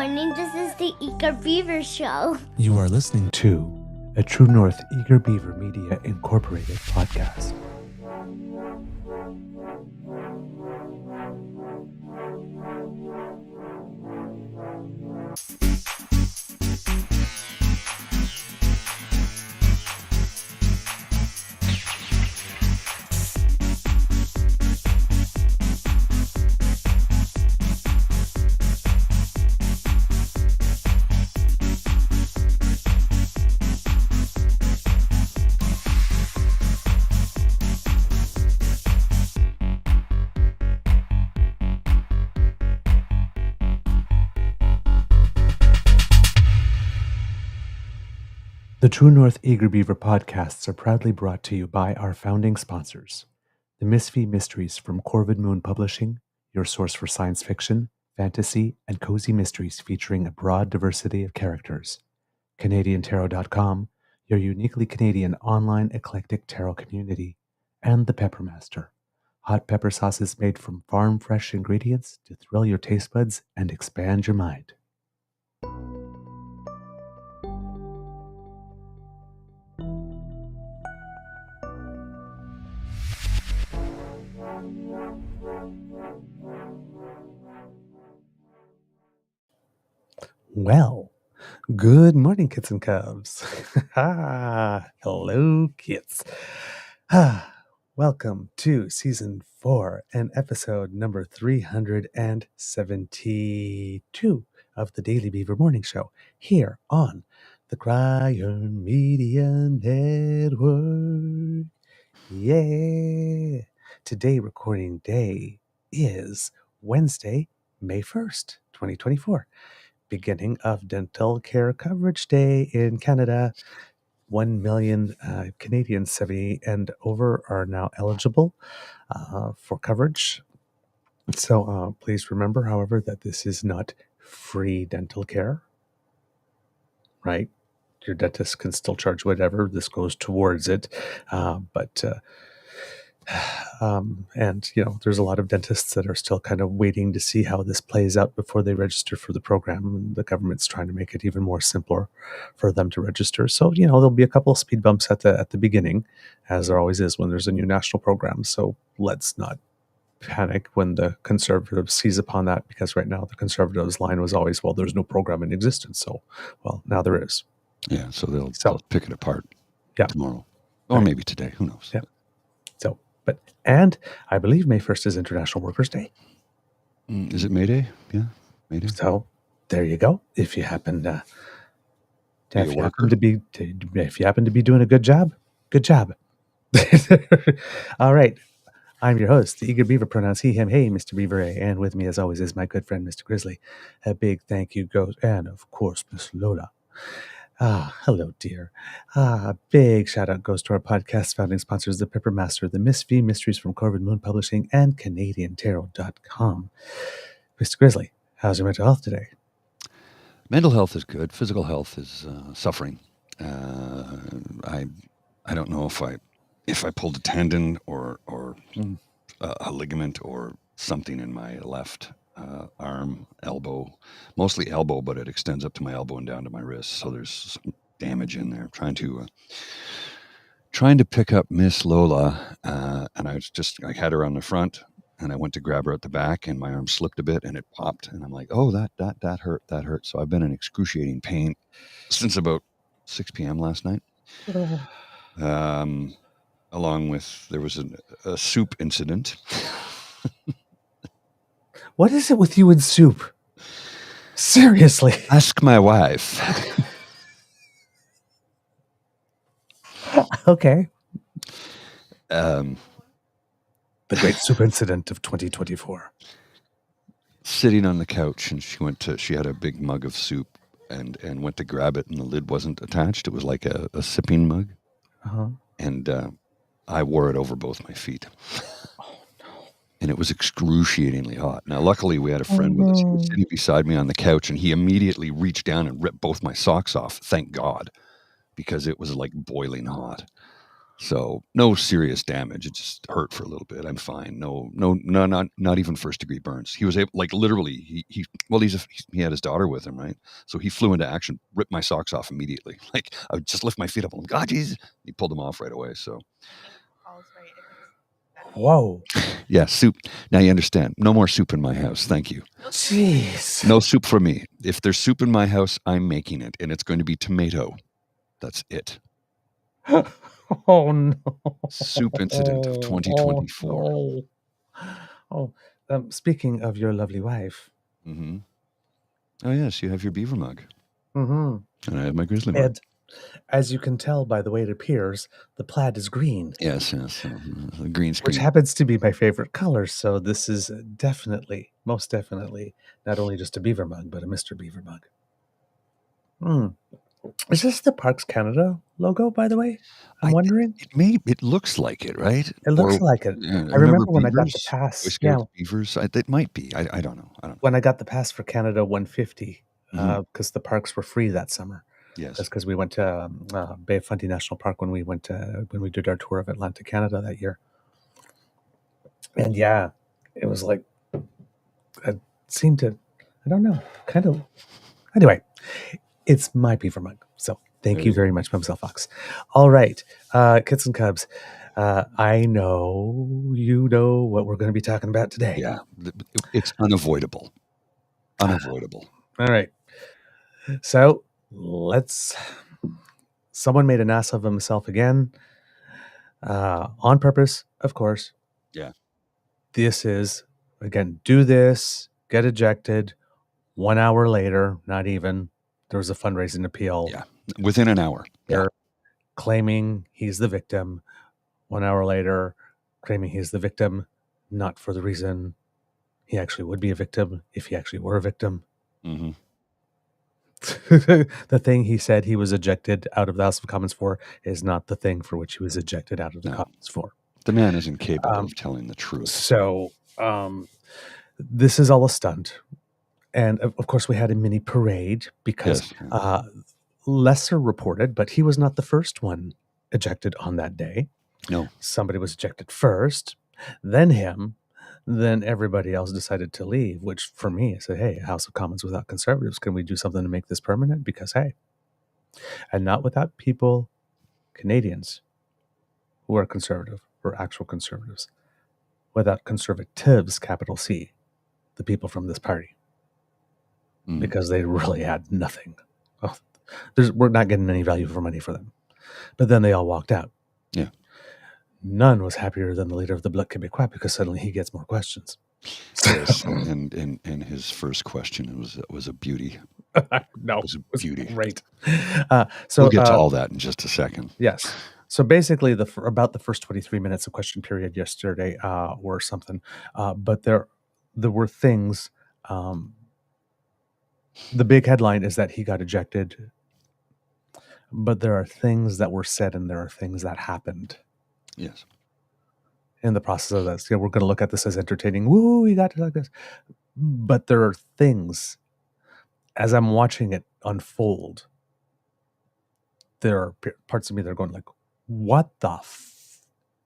morning. This is the Eager Beaver Show. You are listening to a True North Eager Beaver Media Incorporated podcast. The True North Eager Beaver podcasts are proudly brought to you by our founding sponsors, the Misfit Mysteries from Corvid Moon Publishing, your source for science fiction, fantasy, and cozy mysteries featuring a broad diversity of characters, CanadianTarot.com, your uniquely Canadian online eclectic tarot community, and the Peppermaster, hot pepper sauces made from farm-fresh ingredients to thrill your taste buds and expand your mind. Well, good morning, kits and cubs. Hello, kits. Welcome to season 4 and episode number 372 of the Daily Beaver Morning Show here on the Crier Media Network. Yeah. Today, recording day is Wednesday, May 1st, 2024. Beginning of Dental Care Coverage Day in Canada. 1 million Canadians 70 and over are now eligible for coverage. So please remember, however, that this is not free dental care, right? Your dentist can still charge whatever. This goes towards it. And, you know, there's a lot of dentists that are still kind of waiting to see how this plays out before they register for the program. And the government's trying to make it even more simpler for them to register. So, you know, there'll be a couple of speed bumps at the beginning, as there always is when there's a new national program. So let's not panic when the Conservatives seize upon that, because right now the Conservatives' line was always, well, there's no program in existence. So, well, now there is. Yeah, so they'll pick it apart tomorrow. Or right. Maybe today, who knows? Yeah. And I believe May 1st is International Workers' Day. Is it May Day? Yeah, May Day. So there you go. If you happen to, if you happen to be doing a good job, good job. All right. I'm your host, the Eager Beaver, pronouns he, him, hey, Mr. Beaver, and with me as always is my good friend, Mr. Grizzly. A big thank you goes, and of course, Miss Lola. Hello, dear. A big shout out goes to our podcast founding sponsors, the Peppermaster, the Misfit Mysteries from Corvid Moon Publishing, and CanadianTarot.com. Mr. Grizzly, how's your mental health today? Mental health is good. Physical health is suffering. I don't know if I pulled a tendon or a ligament or something in my left arm, elbow, mostly elbow, but it extends up to my elbow and down to my wrist. So there's some damage in there. Trying to pick up Miss Lola, and I had her on the front, and I went to grab her at the back, and my arm slipped a bit, and it popped, and I'm like, oh, that hurt. So I've been in excruciating pain since about 6 p.m. last night. Along with, there was a soup incident. What is it with you and soup? Seriously. Ask my wife. Okay. The great soup incident of 2024. Sitting on the couch, and she had a big mug of soup and went to grab it, and the lid wasn't attached. It was like a sipping mug. Uh-huh. And I wore it over both my feet. And it was excruciatingly hot. Now, luckily, we had a friend with us. He was sitting beside me on the couch, and he immediately reached down and ripped both my socks off. Thank God, because it was like boiling hot. So no serious damage. It just hurt for a little bit. I'm fine. No, not even first degree burns. He was able, like literally, he had his daughter with him, right? So he flew into action, ripped my socks off immediately. Like I would just lift my feet up. I'm like, God, jeez. He pulled them off right away. So. Whoa. Yeah, soup. Now you understand. No more soup in my house. Thank you. Jeez. No soup for me. If there's soup in my house, I'm making it, and it's going to be tomato. That's it. Oh no. Soup incident of 2024. Speaking of your lovely wife. Mm-hmm. Oh yes, you have your beaver mug. Mm-hmm. And I have my grizzly mug. And as you can tell by the way it appears, the plaid is green. Yes. The green screen. Which happens to be my favorite color. So this is most definitely, not only just a beaver mug, but a Mr. Beaver mug. Is this the Parks Canada logo, by the way? I'm wondering. It looks like it, right? It looks like it. I remember when I got the pass. Yeah, beavers. It might be. I don't know. When I got the pass for Canada 150, because the parks were free that summer. Yes, that's because we went to Bay of Fundy National Park when we did our tour of Atlantic Canada that year. And yeah, it was like it seemed to, I don't know, kind of. Anyway, it's my beaver mug. So thank you very much, Mamselle Fox. All right, kids and cubs. I know you know what we're going to be talking about today. Yeah, it's unavoidable. Unavoidable. All right. So someone made an ass of himself again, on purpose, of course. Yeah. This is, again, do this, get ejected. 1 hour later, not even, there was a fundraising appeal. Yeah, within an hour. They're claiming he's the victim. 1 hour later, claiming he's the victim, not for the reason he actually would be a victim if he actually were a victim. Mm-hmm. The thing he said he was ejected out of the House of Commons for is not the thing for which he was ejected out of the Commons for. The man is incapable of telling the truth. So this is all a stunt. And of course, we had a mini parade because lesser reported, but he was not the first one ejected on that day. No. Somebody was ejected first, then him, then everybody else decided to leave, which for me, I said, hey, House of Commons without conservatives, can we do something to make this permanent? Because, hey, and not without people, Canadians, who are conservative, or actual conservatives, without conservatives, capital C, the people from this party. Because they really had nothing. We're not getting any value for money for them. But then they all walked out. Yeah. None was happier than the leader of the Bloc Québécois because suddenly he gets more questions. Yes, and his first question was a beauty. No, it was a beauty. Great. So we'll get to all that in just a second. Yes. So basically, about the first 23 minutes of question period yesterday or something, but there were things. The big headline is that he got ejected, but there are things that were said and there are things that happened. Yes. In the process of this, we're going to look at this as entertaining. Woo, you got to like this. But there are things, as I'm watching it unfold, there are parts of me that are going like, what the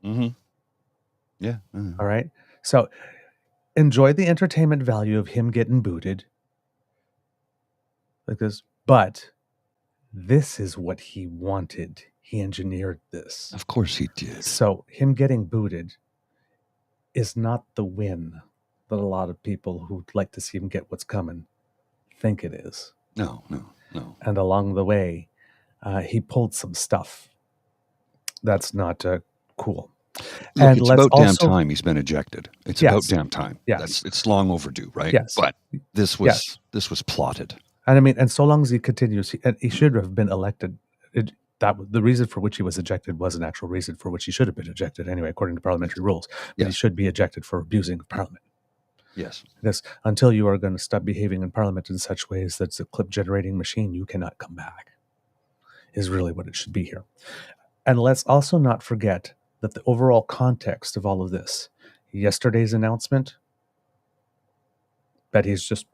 Mm-hmm. Yeah. All right. So enjoy the entertainment value of him getting booted. Like this, but this is what he wanted. He engineered this. Of course he did. So him getting booted is not the win that a lot of people who like to see him get what's coming think it is. No. And along the way, he pulled some stuff that's not cool. Look, and it's about damn time he's been ejected. It's about damn time. Yes. It's long overdue, right? Yes. But this was plotted. And I mean, and so long as he continues, he should have been elected. The reason for which he was ejected was an actual reason for which he should have been ejected anyway, according to parliamentary rules. But he should be ejected for abusing Parliament. Yes. Because until you are going to stop behaving in Parliament in such ways that it's a clip-generating machine, you cannot come back, is really what it should be here. And let's also not forget that the overall context of all of this, yesterday's announcement, that he's just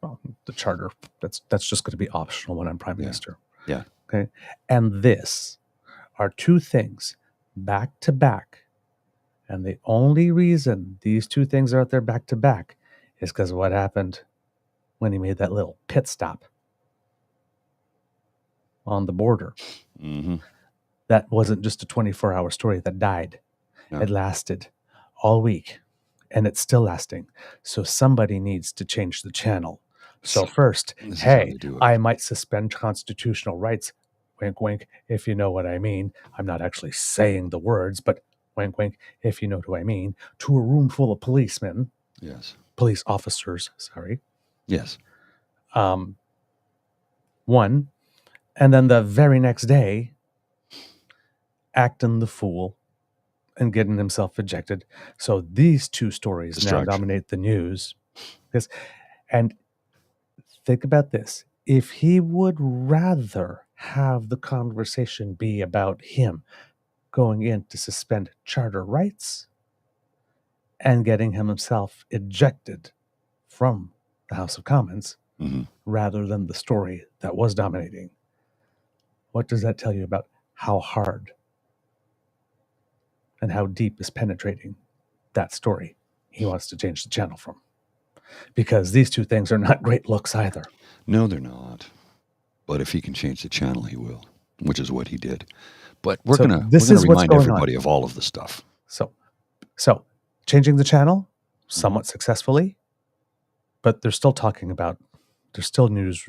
the charter. That's just going to be optional when I'm prime minister. Yeah. Okay. And this are two things back to back. And the only reason these two things are out there back to back is because of what happened when he made that little pit stop on the border. Mm-hmm. That wasn't just a 24-hour story that died. No. It lasted all week, and it's still lasting. So somebody needs to change the channel. So first, hey, I might suspend constitutional rights, wink, wink, if you know what I mean. I'm not actually saying the words, but wink, wink, if you know what I mean, to a room full of policemen. Yes. Police officers, sorry. Yes. One, and then the very next day, acting the fool and getting himself ejected. So these two stories now dominate the news. And think about this. If he would rather have the conversation be about him going in to suspend charter rights and getting himself ejected from the House of Commons, rather than the story that was dominating, what does that tell you about how hard and how deep is penetrating that story he wants to change the channel from? Because these two things are not great looks either. No, they're not. But if he can change the channel, he will, which is what he did. But we're going to remind everybody of all of the stuff. So changing the channel somewhat successfully, but they're still talking about, there's still news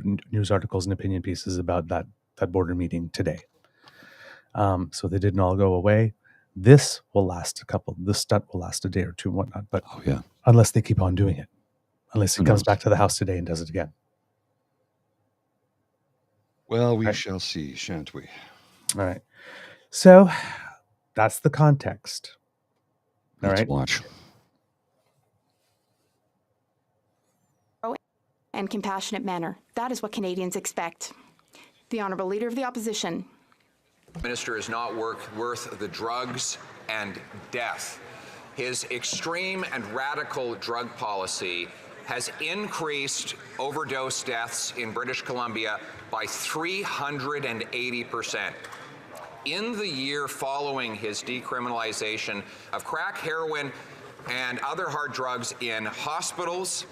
articles and opinion pieces about that border meeting today. So they didn't all go away. This stunt will last a day or two and whatnot, but unless they keep on doing it, unless he comes back to the House today and does it again. Well, we shall see, shan't we? All right. So that's the context. Let's watch. And compassionate manner. That is what Canadians expect. The Honourable Leader of the Opposition. Minister is not worth the drugs and death. His extreme and radical drug policy has increased overdose deaths in British Columbia by 380%. In the year following his decriminalization of crack, heroin, and other hard drugs in hospitals,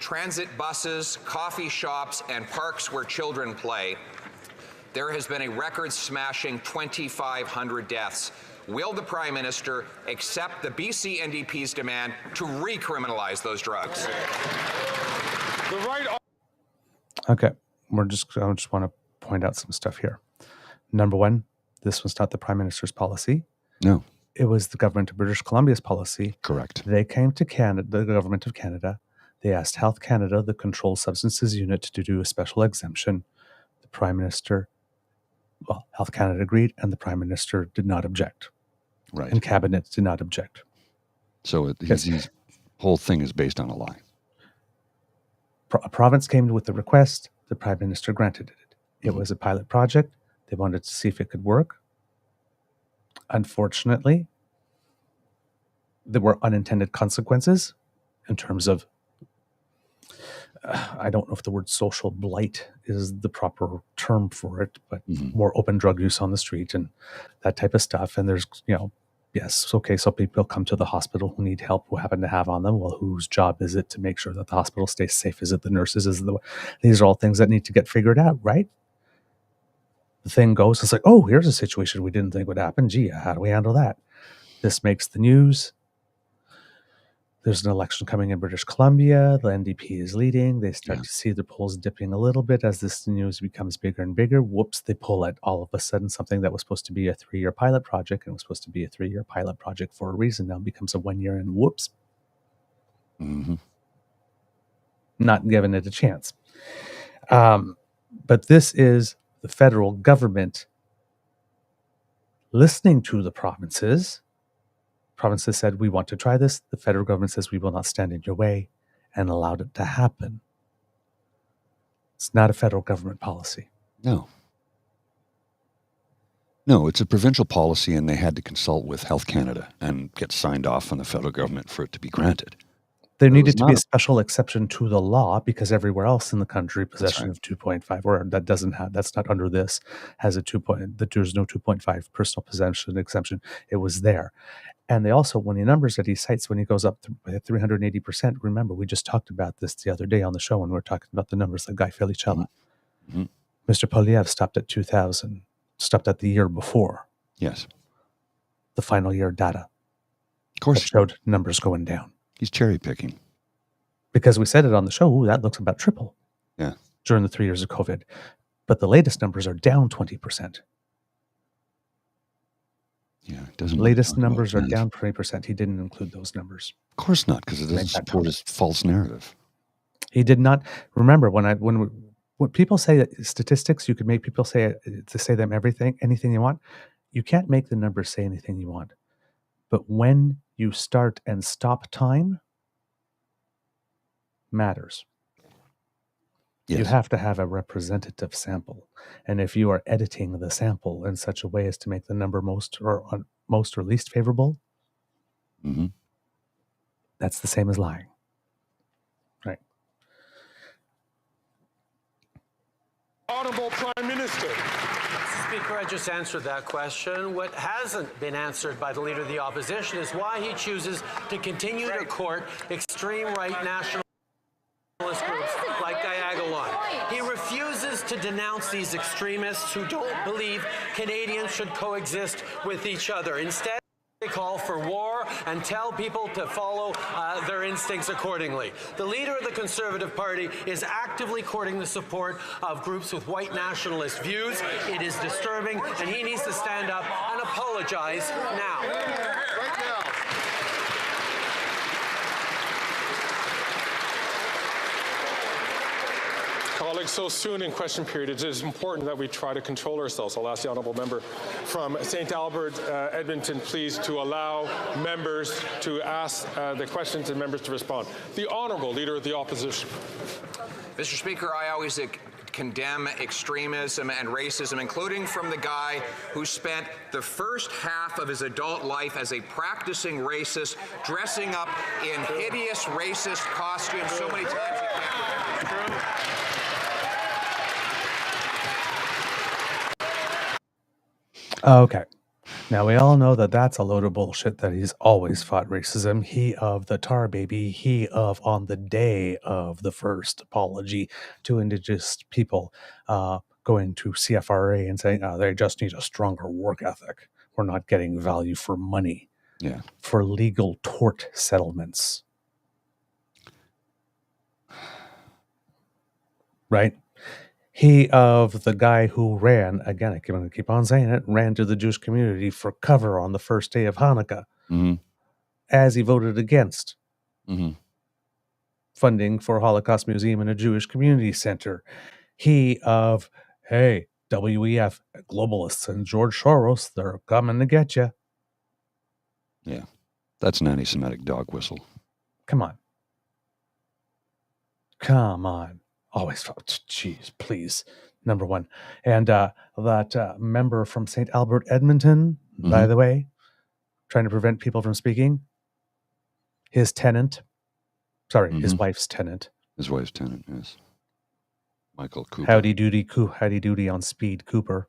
transit buses, coffee shops, and parks where children play, there has been a record-smashing 2,500 deaths. Will the Prime Minister accept the BC NDP's demand to recriminalize those drugs? Okay, I just want to point out some stuff here. Number one, this was not the Prime Minister's policy. No. It was the government of British Columbia's policy. Correct. They came to Canada, the government of Canada. They asked Health Canada, the Controlled Substances Unit, to do a special exemption. The Prime Minister, Health Canada agreed, and the Prime Minister did not object. Right. And Cabinet did not object. So his whole thing is based on a lie. A province came with the request. The Prime Minister granted it. It was a pilot project. They wanted to see if it could work. Unfortunately, there were unintended consequences in terms of, I don't know if the word social blight is the proper term for it, but more open drug use on the street and that type of stuff. And there's, yes, okay, so people come to the hospital who need help, who happen to have on them. Well, whose job is it to make sure that the hospital stays safe? Is it the nurses? These are all things that need to get figured out, right? The thing goes, it's like, oh, here's a situation we didn't think would happen. Gee, how do we handle that? This makes the news. There's an election coming in British Columbia. The NDP is leading. They start to see the polls dipping a little bit as this news becomes bigger and bigger. Whoops, they pull it. All of a sudden, something that was supposed to be a 3-year pilot project, and was supposed to be a 3-year pilot project for a reason, now becomes a 1-year, and whoops. Not giving it a chance. But this is the federal government listening to the provinces. Provinces said, we want to try this. The federal government says, we will not stand in your way, and allowed it to happen. It's not a federal government policy. No, it's a provincial policy, and they had to consult with Health Canada and get signed off from the federal government for it to be granted. There It was needed to be not a special exception to the law because everywhere else in the country, possession right. of 2.5, or that doesn't have, that's not under this, has a 2 point, that there's no 2.5 personal possession exemption. It was there. And they also, when the numbers that he cites, when he goes up to 380%, remember, we just talked about this the other day on the show when we were talking about the numbers of Guy Felicella. Mhm. Mr. Poilievre stopped at 2,000, stopped at the year before, Yes. the final year data. Of course. That showed numbers going down. He's cherry picking. Because we said it on the show, ooh, that looks about triple. Yeah. During the 3 years of COVID. But the latest numbers are down 20%. Yeah. It doesn't. Latest numbers are down 20%. He didn't include those numbers. Of course not, because it doesn't support his false narrative. He did not. Remember, when people say that statistics, you could make people say them anything you want. You can't make the numbers say anything you want. But when you start and stop time, matters. Yes. You have to have a representative sample. And if you are editing the sample in such a way as to make the number most or least favorable, that's the same as lying. Right. Honorable Prime Minister. Speaker, I just answered that question. What hasn't been answered by the Leader of the Opposition is why he chooses to continue to court extreme right nationalist groups like Diagolon. He refuses to denounce these extremists who don't believe Canadians should coexist with each other. Instead, they call for war and tell people to follow their instincts accordingly. The leader of the Conservative Party is actively courting the support of groups with white nationalist views. It is disturbing, and he needs to stand up and apologize now. Right now. Colleagues, so soon in question period, it is important that we try to control ourselves. I'll ask the honourable member from St. Albert, Edmonton, please, to allow members to ask the questions and members to respond. The Honourable Leader of the Opposition. Mr. Speaker, I always condemn extremism and racism, including from the guy who spent the first half of his adult life as a practicing racist, dressing up in hideous racist costumes so many times you can't remember. Okay. Now, we all know that that's a load of bullshit, that he's always fought racism. He of the tar baby, he of on the day of the first apology to Indigenous people going to CFRA and saying, they just need a stronger work ethic. We're not getting value for money, for legal tort settlements. Right? He of the guy who ran, again, I'm going to keep on saying it, ran to the Jewish community for cover on the first day of Hanukkah, as he voted against funding for Holocaust Museum and a Jewish community center. He of, hey, WEF, globalists and George Soros, they're coming to get you. Yeah, that's an anti-Semitic dog whistle. Come on. Come on. Always, jeez, please. Number one. And that member from St. Albert, Edmonton, by the way, trying to prevent people from speaking. His tenant. Sorry, his wife's tenant. His wife's tenant, yes. Michael Cooper. Howdy doody on speed, Cooper.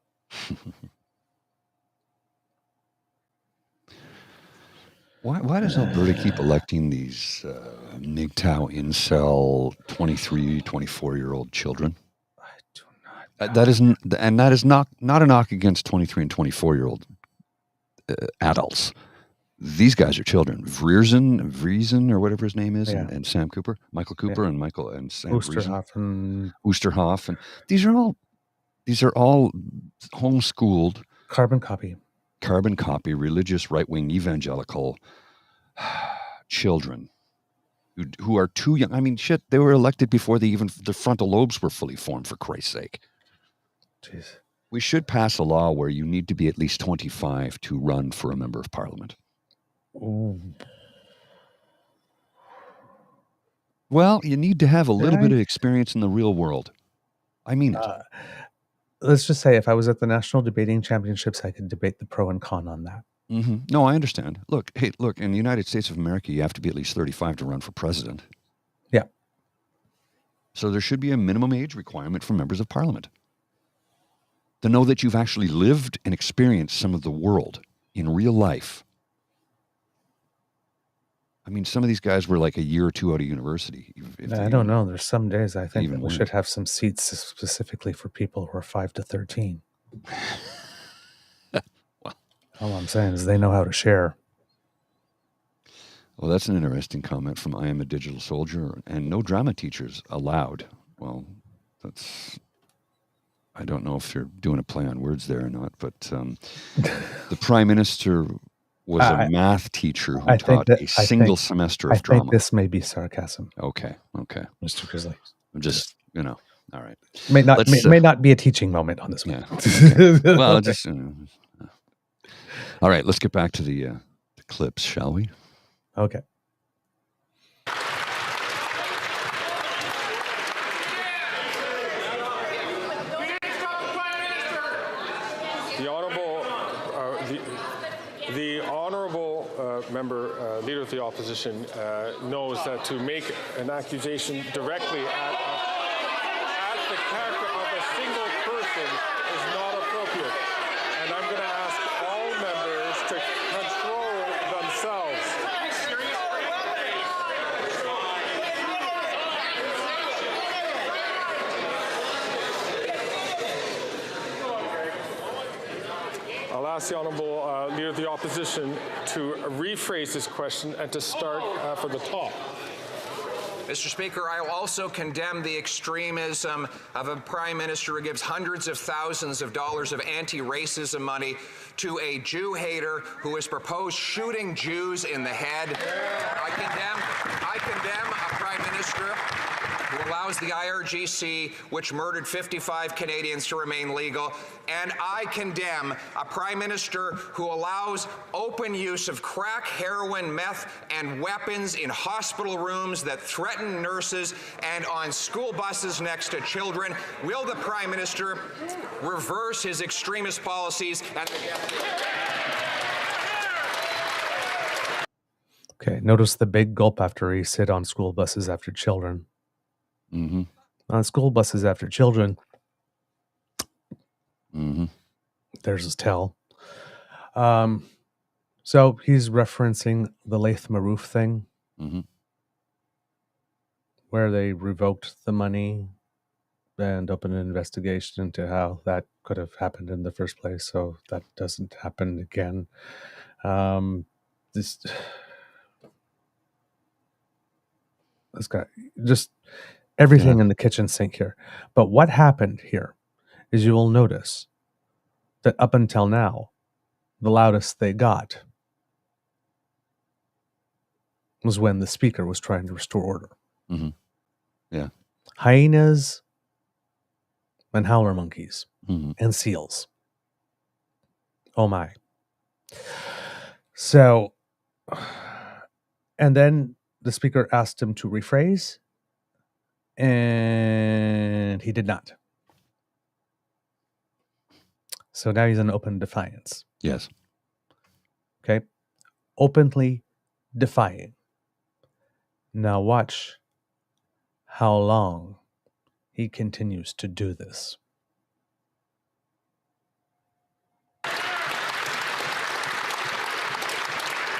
Why does Alberta keep electing these MGTOW incel 23, 24-year-old children? I do not. That is not a knock against 23 and 24-year-old adults. These guys are children. Vriesen, or whatever his name is, and Sam Cooper, Michael Cooper, and Michael and Sam Oosterhoff, and these are all homeschooled, carbon copy, religious, right-wing, evangelical children who are too young. I mean, shit, they were elected before the frontal lobes were fully formed, for Christ's sake. Jeez. We should pass a law where you need to be at least 25 to run for a member of parliament. Ooh. Well, you need to have a little bit of experience in the real world. I mean it. Let's just say if I was at the National Debating Championships, I could debate the pro and con on that. No, I understand. Look, in the United States of America, you have to be at least 35 to run for president. Yeah. So there should be a minimum age requirement for members of parliament. To know that you've actually lived and experienced some of the world in real life. I mean, some of these guys were like a year or two out of university. I don't know. There's some days I think that we went. should have some seats specifically for people who are 5 to 13. Well, all I'm saying is they know how to share. Well, that's an interesting comment from I Am a Digital Soldier, and no drama teachers allowed. Well, that's... I don't know if you're doing a play on words there or not, but the Prime Minister was a math teacher who taught a single semester of drama. I think this may be sarcasm. Okay. Mr. Grizzly. I'm just, all right. May not be a teaching moment on this one. Yeah. Okay. Well, just, all right, let's get back to the clips, shall we? Okay. The honourable member, leader of the opposition, knows that to make an accusation directly at the character of a single person is not appropriate. And I'm going to ask all members to control themselves. I'll ask the honourable leader of the opposition to rephrase this question and to start from the top. Mr. Speaker, I also condemn the extremism of a Prime Minister who gives hundreds of thousands of dollars of anti-racism money to a Jew hater who has proposed shooting Jews in the head. I condemn a Prime Minister who allows the IRGC, which murdered 55 Canadians, to remain legal. And I condemn a Prime Minister who allows open use of crack, heroin, meth, and weapons in hospital rooms that threaten nurses and on school buses next to children. Will the Prime Minister reverse his extremist policies? Okay, notice the big gulp after he said on school buses after children. Mm-hmm. On school buses after children, there's his tell. So he's referencing the Laith Maroof thing, where they revoked the money and opened an investigation into how that could have happened in the first place, so that doesn't happen again. This guy just... everything in the kitchen sink here. But what happened here is you will notice that up until now, the loudest they got was when the speaker was trying to restore order. Yeah. Hyenas and howler monkeys and seals. Oh my. So, and then the speaker asked him to rephrase, and he did not. So now he's in open defiance. Yes. Okay. Openly defying. Now watch how long he continues to do this.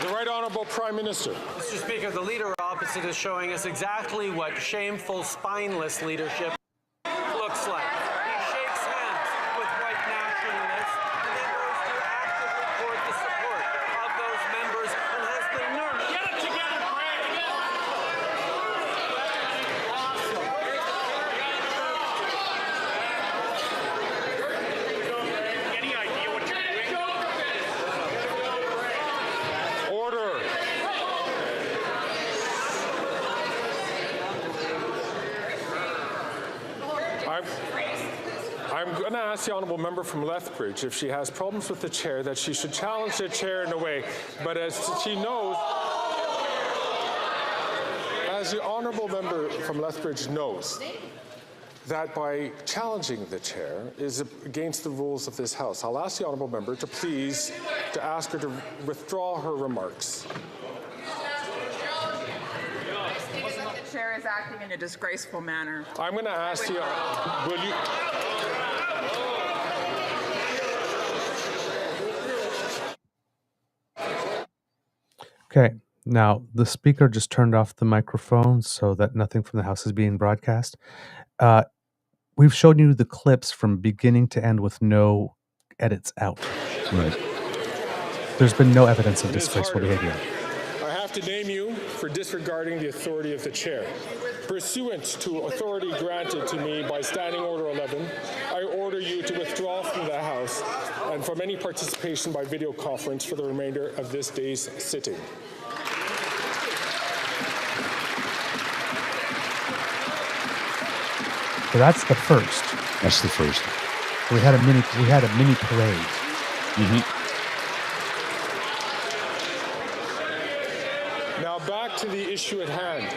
The Right Honourable Prime Minister. Mr. Speaker, the leader opposite is showing us exactly what shameful, spineless leadership looks like. He shakes hands with white nationalists and then goes to actively court the support of those members and has the nerve. Get it together, Greg! Any idea what you're doing? Order. I'm going to ask the honourable member from Lethbridge, if she has problems with the chair, that she should challenge the chair in a way. But as she knows, as the honourable member from Lethbridge knows, that by challenging the chair is against the rules of this House. I'll ask the honourable member to please to ask her to withdraw her remarks. The chair is acting in a disgraceful manner. I'm going to ask you, will you... Okay, now the speaker just turned off the microphone so that nothing from the House is being broadcast. We've shown you the clips from beginning to end with no edits out. Right. There's been no evidence of disgraceful behavior. I have to name you for disregarding the authority of the chair. Pursuant to authority granted to me by Standing Order 11, I order you to withdraw from the House and from any participation by video conference for the remainder of this day's sitting. So that's the first. That's the first. We had a mini parade. Mm-hmm. Now back to the issue at hand.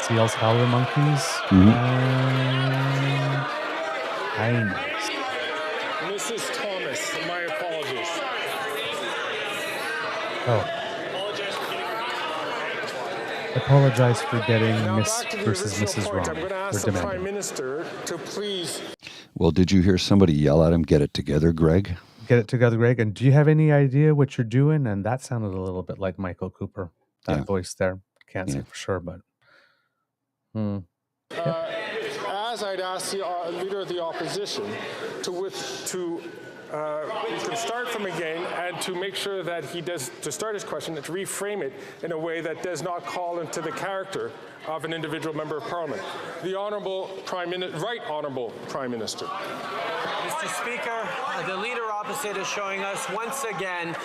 Seals, howler monkeys. Hyenas. Mrs. Thomas, my apologies. Oh. Apologize for getting Miss versus Mrs. Point. wrong. I'm going to ask the Prime Minister to please... Well, did you hear somebody yell at him, "Get it together, Greg"? Get it together, Greg. And do you have any idea what you're doing? And that sounded a little bit like Michael Cooper. That voice there. Can't say for sure, but... As I'd ask the Leader of the Opposition to start from again and to make sure that he does, to start his question, and to reframe it in a way that does not call into the character of an individual member of Parliament. The Honourable Right Honourable Prime Minister. Mr. Speaker, the leader opposite is showing us once again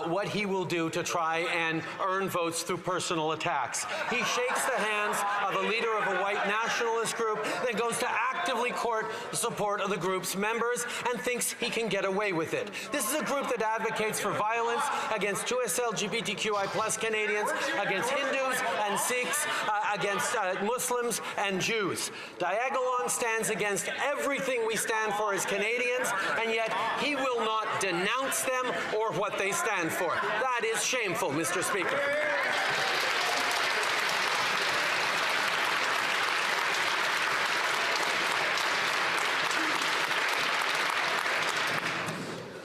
what he will do to try and earn votes through personal attacks. He shakes the hands of a leader of a white nationalist group, then goes to actively court the support of the group's members and thinks he can get away with it. This is a group that advocates for violence against 2S LGBTQI+ Canadians, against Hindus and Sikhs, against Muslims and Jews. Diagolong stands against everything we stand for as Canadians, and yet he will not denounce them or what they stand for. That is shameful, Mr. Speaker.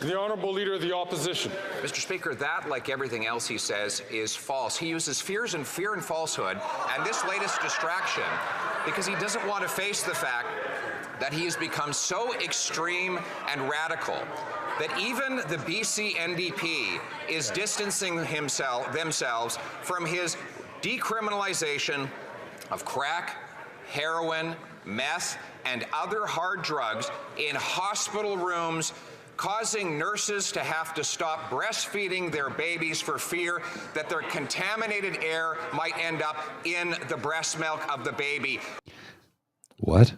The Honourable Leader of the Opposition. Mr. Speaker, that, like everything else he says, is false. He uses fear and falsehood and this latest distraction because he doesn't want to face the fact that he has become so extreme and radical that even the BC NDP is distancing themselves from his decriminalization of crack, heroin, meth, and other hard drugs in hospital rooms, causing nurses to have to stop breastfeeding their babies for fear that their contaminated air might end up in the breast milk of the baby. What?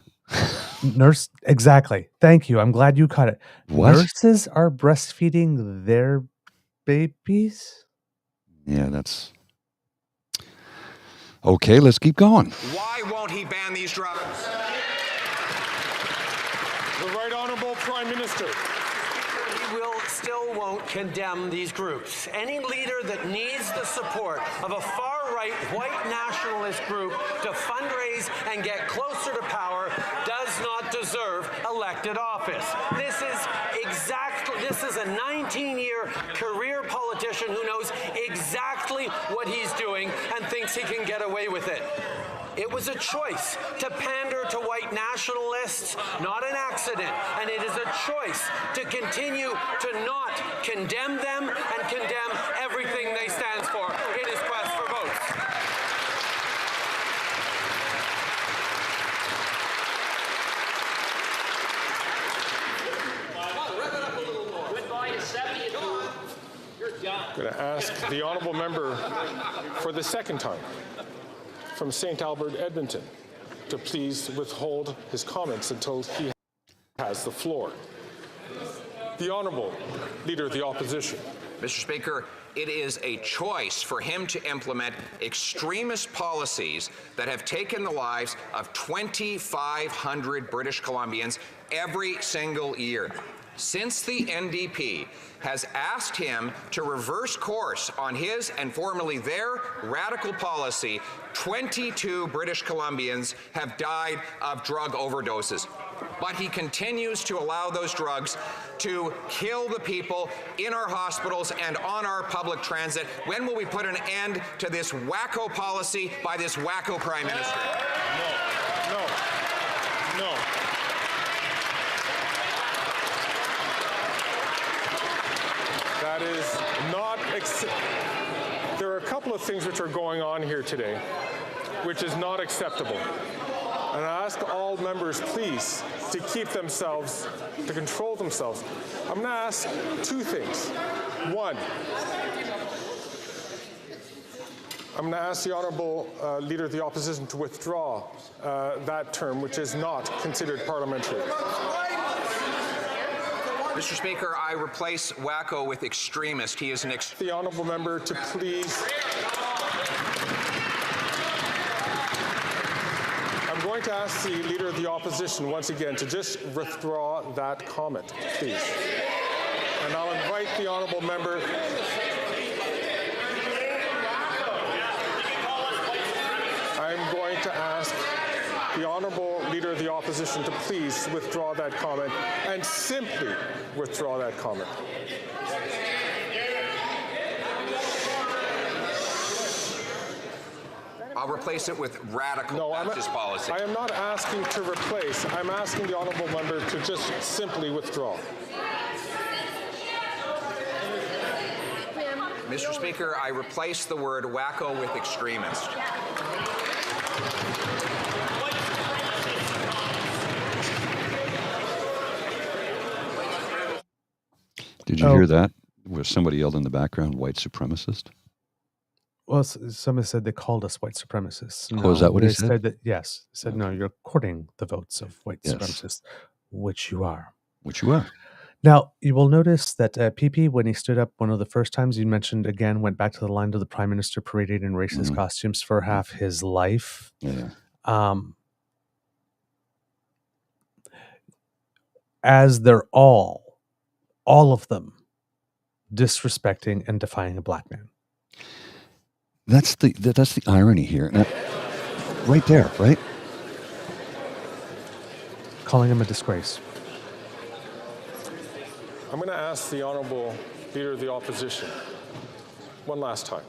Nurse, exactly. Thank you. I'm glad you caught it. What? Nurses are breastfeeding their babies? Yeah, that's... Okay, let's keep going. Why won't he ban these drugs? The Right Honourable Prime Minister. Still won't condemn these groups. Any leader that needs the support of a far-right white nationalist group to fundraise and get closer to power does not deserve elected office. This is a 19-year career politician who knows exactly what he's doing and thinks he can get away with it. It was a choice to pander to white nationalists, not an accident. And it is a choice to continue to not condemn them and condemn everything they stand for in his quest for votes. I'm going to ask the Honourable Member for the second time from St. Albert, Edmonton, to please withhold his comments until he has the floor. The Honourable Leader of the Opposition. Mr. Speaker, it is a choice for him to implement extremist policies that have taken the lives of 2,500 British Columbians every single year. Since the NDP has asked him to reverse course on his and formerly their radical policy, 22 British Columbians have died of drug overdoses. But he continues to allow those drugs to kill the people in our hospitals and on our public transit. When will we put an end to this wacko policy by this wacko Prime Minister? No. That is not there are a couple of things which are going on here today, which is not acceptable. And I ask all members, please, to keep themselves, to control themselves. I'm going to ask two things. One, I'm going to ask the Honourable Leader of the Opposition to withdraw that term, which is not considered parliamentary. Mr. Speaker, I replace wacko with extremist. He is an The Honourable Member to please. I'm going to ask the Leader of the Opposition once again to just withdraw that comment, please. And I'll invite the Honourable Member. I'm going to ask the Honourable Leader of the Opposition to please withdraw that comment and simply withdraw that comment. I'll replace it with radical Baptist policy. I am not asking to replace. I'm asking the Honourable Member to just simply withdraw. Mr. Speaker, I replace the word wacko with extremist. Did you hear that? Where somebody yelled in the background, white supremacist? Well, somebody said they called us white supremacists. Oh, is that what he said? Said that, yes. He said, no, you're courting the votes of white supremacists, which you are. Which you are. Now, you will notice that PP, when he stood up one of the first times you mentioned again, went back to the line of the Prime Minister paraded in racist costumes for half his life. Yeah. As they're all of them, disrespecting and defying a black man. That's the irony here. Right there, right? Calling him a disgrace. I'm going to ask the Honourable Leader of the Opposition one last time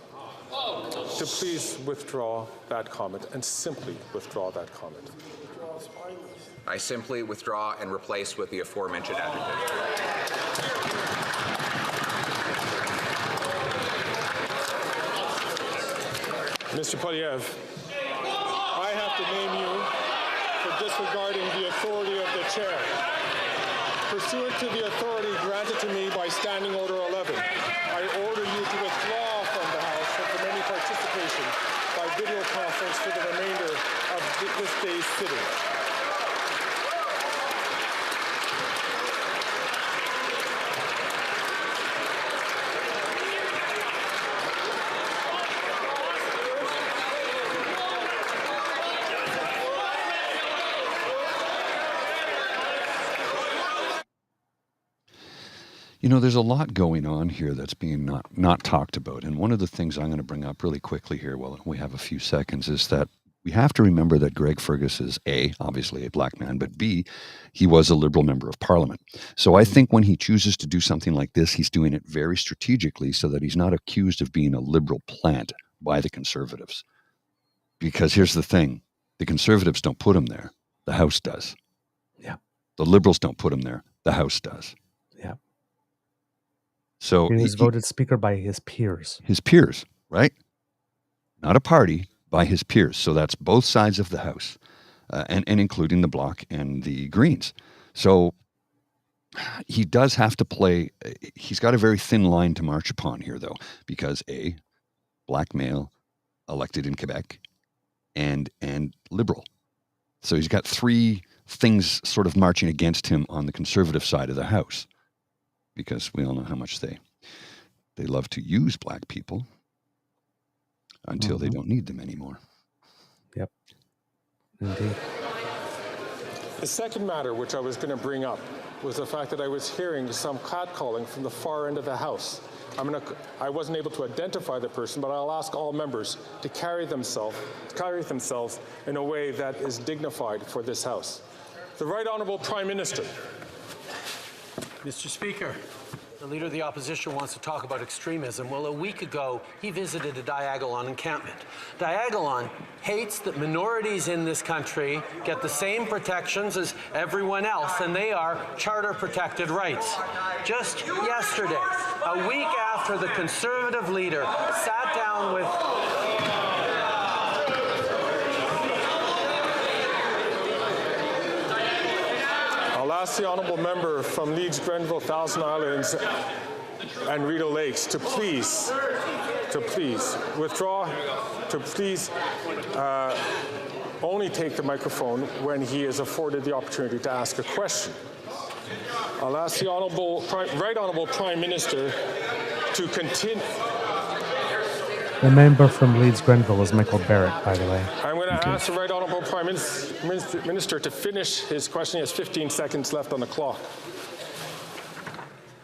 to please withdraw that comment and simply withdraw that comment. I simply withdraw and replace with the aforementioned adjective. Mr. Poilievre, I have to name you for disregarding the authority of the chair. Pursuant to the authority granted to me by Standing Order 11, I order you to withdraw from the House and from any participation by video conference for the remainder of this day's sitting. You know, there's a lot going on here that's being not talked about. And one of the things I'm going to bring up really quickly here while we have a few seconds is that we have to remember that Greg Fergus is A, obviously a black man, but B, he was a Liberal member of Parliament. So I think when he chooses to do something like this, he's doing it very strategically so that he's not accused of being a Liberal plant by the Conservatives. Because here's the thing, the Conservatives don't put him there. The House does. Yeah. The Liberals don't put him there. The House does. Yeah. So he was voted Speaker by his peers. His peers, right? Not a party, by his peers. So that's both sides of the House, and including the Bloc and the Greens. So he does have to play. He's got a very thin line to march upon here, though, because A, black male, elected in Quebec, and Liberal. So he's got three things sort of marching against him on the Conservative side of the House, because we all know how much they they love to use black people until they don't need them anymore. Yep. Indeed. The second matter which I was going to bring up was the fact that I was hearing some catcalling from the far end of the House. I wasn't able to identify the person, but I'll ask all members to carry themselves in a way that is dignified for this House. The Right Honourable Prime Minister. Mr. Speaker, the Leader of the Opposition wants to talk about extremism. Well, a week ago, he visited a Diagolon encampment. Diagolon hates that minorities in this country get the same protections as everyone else, and they are charter-protected rights. Just yesterday, a week after the Conservative leader sat down with I'll ask the honourable member from Leeds, Grenville, Thousand Islands and Rideau Lakes to please withdraw, to please only take the microphone when he is afforded the opportunity to ask a question. I'll ask the Right Honourable Prime Minister to continue. The member from Leeds Grenville is Michael Barrett, by the way. I'm going to ask the Right Honourable Prime Minister to finish his question. He has 15 seconds left on the clock.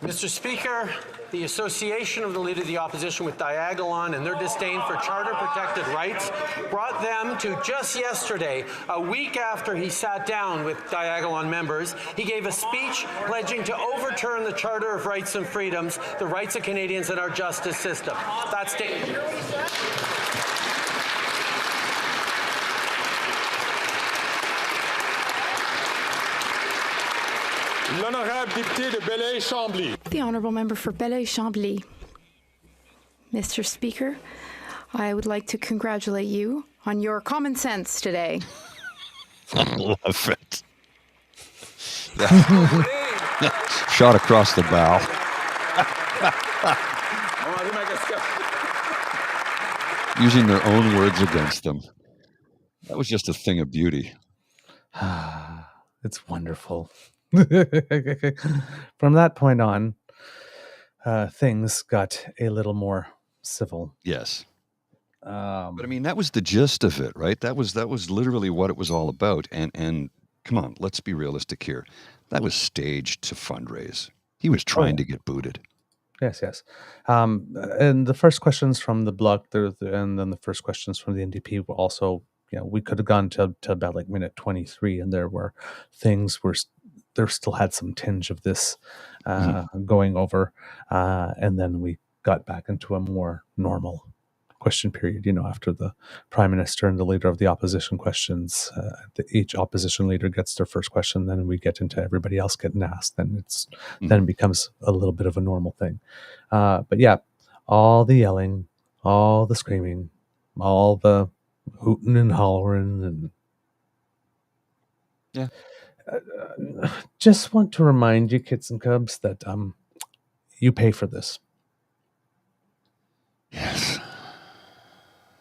Mr. Speaker, the association of the Leader of the Opposition with Diagolon and their disdain for charter-protected rights brought them to just yesterday, a week after he sat down with Diagolon members, he gave a speech pledging to overturn the Charter of Rights and Freedoms, the rights of Canadians and our justice system. That's dangerous. L'honorable député de Belleuil-Chambly. The Honourable Member for Belleuil-Chambly. Mr. Speaker, I would like to congratulate you on your common sense today. I love it. Shot across the bow. Using their own words against them. That was just a thing of beauty. It's wonderful. From that point on, things got a little more civil. Yes. But I mean, that was the gist of it, right? That was literally what it was all about. And come on, let's be realistic here. That was staged to fundraise. He was trying to get booted. Yes. And the first questions from the Bloc, and then the first questions from the NDP were also, we could have gone to about like minute 23, and there were things there still had some tinge of this going over, and then we got back into a more normal question period, after the Prime Minister and the Leader of the Opposition questions. Each opposition leader gets their first question, then we get into everybody else getting asked, then then it becomes a little bit of a normal thing. But yeah, all the yelling, all the screaming, all the hooting and hollering, and yeah. Just want to remind you, kids and cubs, that you pay for this. Yes.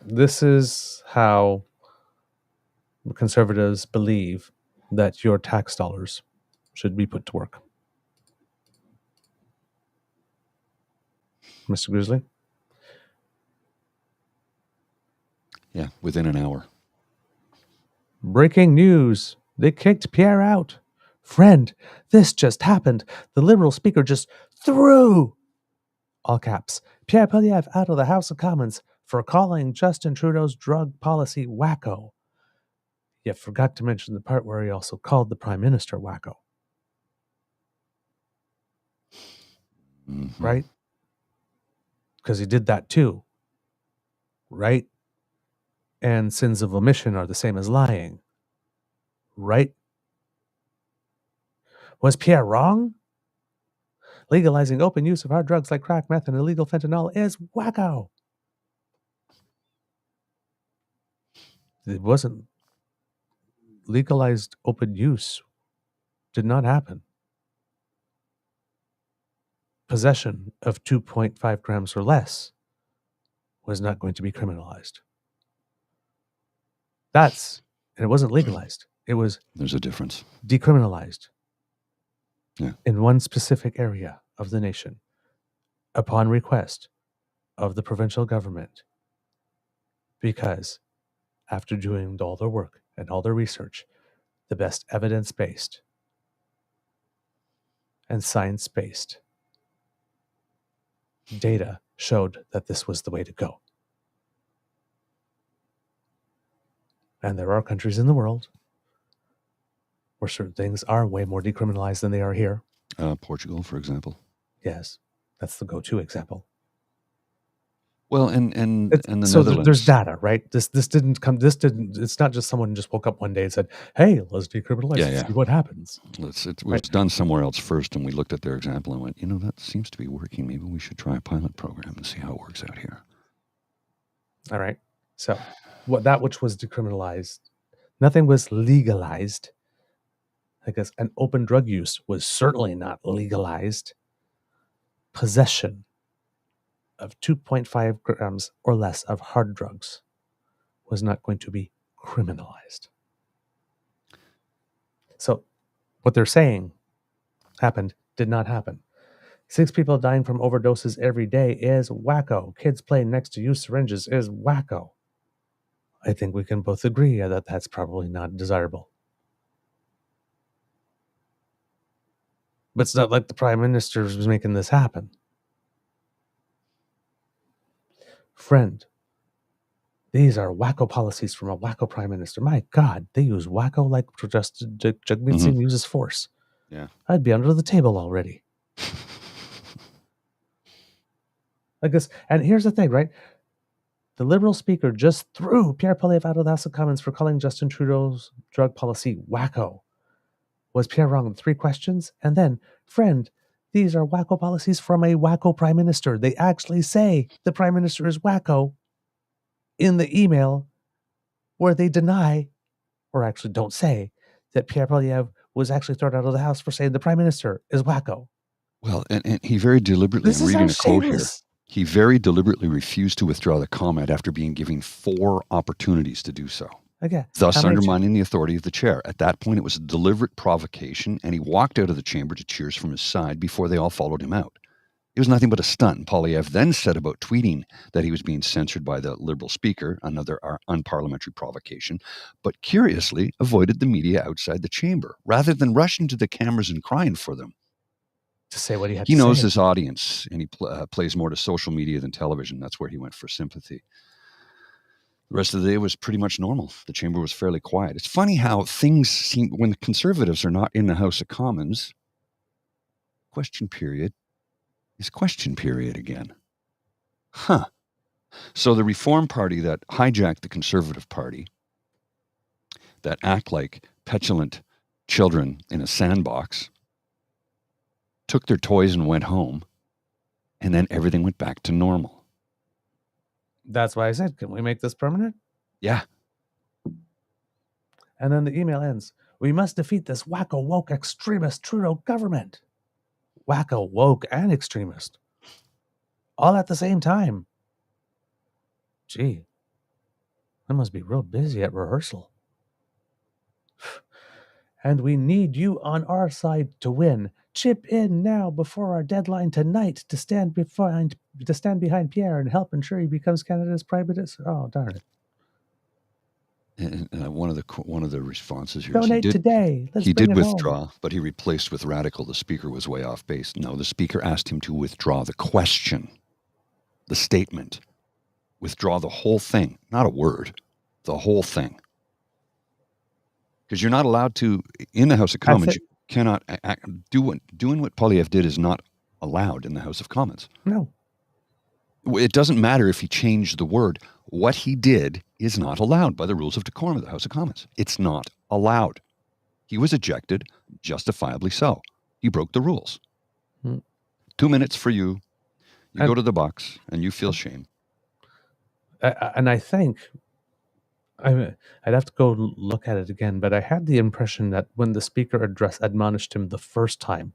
This is how conservatives believe that your tax dollars should be put to work. Mr. Grizzly? Yeah, within an hour. Breaking news. They kicked Pierre out. Friend, this just happened. The Liberal Speaker just threw, all caps, Pierre Poilievre out of the House of Commons for calling Justin Trudeau's drug policy wacko. Yet forgot to mention the part where he also called the Prime Minister wacko. Mm-hmm. Right? Because he did that too. Right? And sins of omission are the same as lying. Right? Was Pierre wrong? Legalizing open use of hard drugs like crack, meth, and illegal fentanyl is wacko. It wasn't. Legalized open use did not happen. Possession of 2.5 grams or less was not going to be criminalized. And it wasn't legalized. It was There's a difference. Decriminalized. Yeah. In one specific area of the nation. upon request of the provincial government, because after doing all their work and all their research, the best evidence-based and science-based data showed that this was the way to go. And there are countries in the world where certain things are way more decriminalized than they are here. Portugal, for example. Yes, that's the go-to example. Well, and the so Netherlands. There's data, right? It's not just someone just woke up one day and said, hey, let's decriminalize and see what happens. It was done somewhere else first, and we looked at their example and went, that seems to be working. Maybe we should try a pilot program and see how it works out here. All right. So that which was decriminalized, nothing was legalized. I guess an open drug use was certainly not legalized. Possession of 2.5 grams or less of hard drugs was not going to be criminalized. So what they're saying happened did not happen. 6 people dying from overdoses every day is wacko. Kids playing next to used syringes is wacko. I think we can both agree that that's probably not desirable. But it's not like the Prime Minister was making this happen. Friend, these are wacko policies from a wacko Prime Minister. My God, they use wacko like just Jagmeet Singh uses force. Yeah. I'd be under the table already. I guess, and here's the thing, right? The Liberal Speaker just threw Pierre Poilievre out of the House of Commons for calling Justin Trudeau's drug policy wacko. Was Pierre wrong in 3 questions? And then, friend, these are wacko policies from a wacko Prime Minister. They actually say the Prime Minister is wacko in the email where they deny, or actually don't say, that Pierre Poilievre was actually thrown out of the House for saying the Prime Minister is wacko. Well, and he very deliberately, I'm reading a quote here, he very deliberately refused to withdraw the comment after being given 4 opportunities to do so. Okay. Thus undermining the authority of the chair. At that point, it was a deliberate provocation, and he walked out of the chamber to cheers from his side before they all followed him out. It was nothing but a stunt. Poilievre then said about tweeting that he was being censored by the Liberal Speaker, another unparliamentary provocation, but curiously avoided the media outside the chamber, rather than rushing to the cameras and crying for them. To say what he had to say. He knows his audience, and he plays more to social media than television. That's where he went for sympathy. The rest of the day was pretty much normal. The chamber was fairly quiet. It's funny how things seem, when the Conservatives are not in the House of Commons, question period is question period again. Huh. So the Reform Party that hijacked the Conservative Party, that act like petulant children in a sandbox, took their toys and went home, and then everything went back to normal. That's why I said, can we make this permanent? Yeah. And then the email ends. We must defeat this wacko woke extremist Trudeau government. Wacko woke and extremist. All at the same time. Gee. I must be real busy at rehearsal. And we need you on our side to win. Chip in now before our deadline tonight to stand behind Pierre and help ensure he becomes Canada's Prime Minister. Oh, darn it! And one of the responses here Donate today. He did withdraw, but he replaced with radical. The Speaker was way off base. No, the Speaker asked him to withdraw the question, the statement, withdraw the whole thing, not a word, the whole thing. Because you're not allowed to, in the House of Commons, you cannot doing what Poilievre did is not allowed in the House of Commons. No. It doesn't matter if he changed the word. What he did is not allowed by the rules of decorum of the House of Commons. It's not allowed. He was ejected, justifiably so. He broke the rules. 2 minutes for you. You go to the box and you feel shame. And I think I'd have to go look at it again, but I had the impression that when the Speaker admonished him the first time,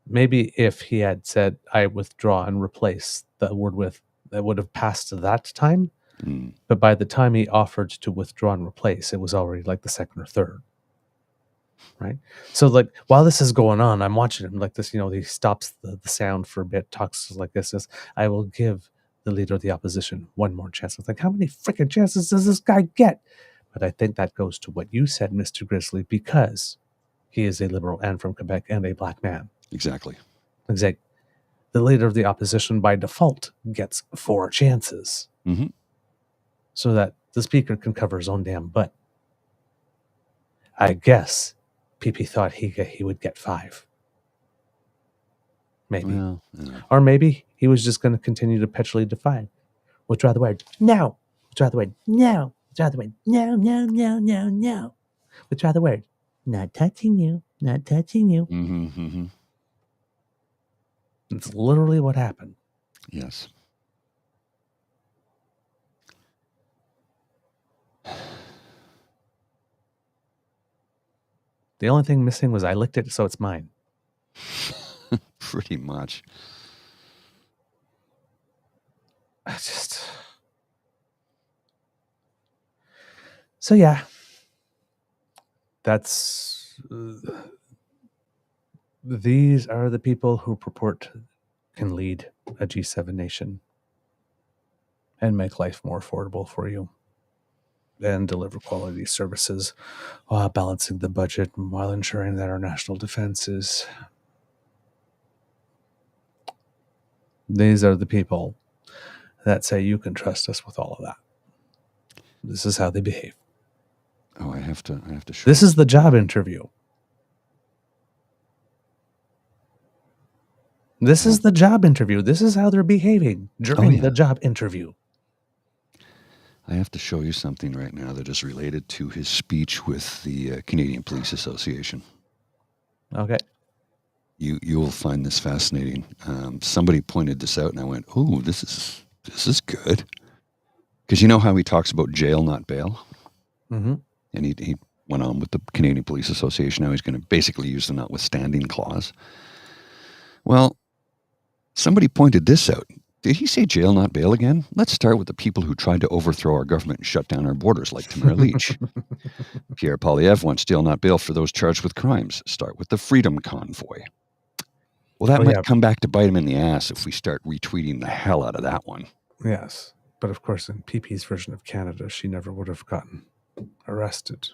maybe if he had said, I withdraw and replace the word with, that would have passed that time. But by the time he offered to withdraw and replace, it was already like the second or third. right? So like while this is going on, I'm watching him like this, he stops the sound for a bit, talks like this, says, I will give the leader of the opposition one more chance. I was like, how many freaking chances does this guy get? But I think that goes to what you said, Mr. Grizzly, because he is a liberal and from Quebec and a black man. Exactly. Exactly. The leader of the opposition by default gets 4 chances. Mm-hmm. So that the speaker can cover his own damn butt. I guess PP thought he would get 5. Maybe. Well, yeah. Or maybe he was just going to continue to perpetually defy. Withdraw the word. No. Withdraw the word. No. Withdraw the word. No, no, no, no, no. Withdraw the word. Not touching you. Not touching you. Mm-hmm, mm-hmm. It's literally what happened. Yes. The only thing missing was I licked it, so it's mine. Pretty much. So yeah, that's these are the people who purport can lead a G7 nation and make life more affordable for you and deliver quality services while balancing the budget and while ensuring that our national defense is. These are the people that say you can trust us with all of that. This is how they behave. Oh, I have to show. This is the job interview. This is the job interview. This is how they're behaving during the job interview. I have to show you something right now that is related to his speech with the Canadian Police Association. Okay. You will find this fascinating. Somebody pointed this out, and I went, "Oh, this is good." Because you know how he talks about jail, not bail? Mm-hmm. And he went on with the Canadian Police Association. Now he's going to basically use the notwithstanding clause. Well, somebody pointed this out. Did he say jail, not bail again? Let's start with the people who tried to overthrow our government and shut down our borders, like Tamara Leach. Pierre Poilievre wants jail, not bail for those charged with crimes. Start with the Freedom Convoy. Well, that might come back to bite him in the ass if we start retweeting the hell out of that one. Yes. But of course, in PP's version of Canada, she never would have gotten arrested.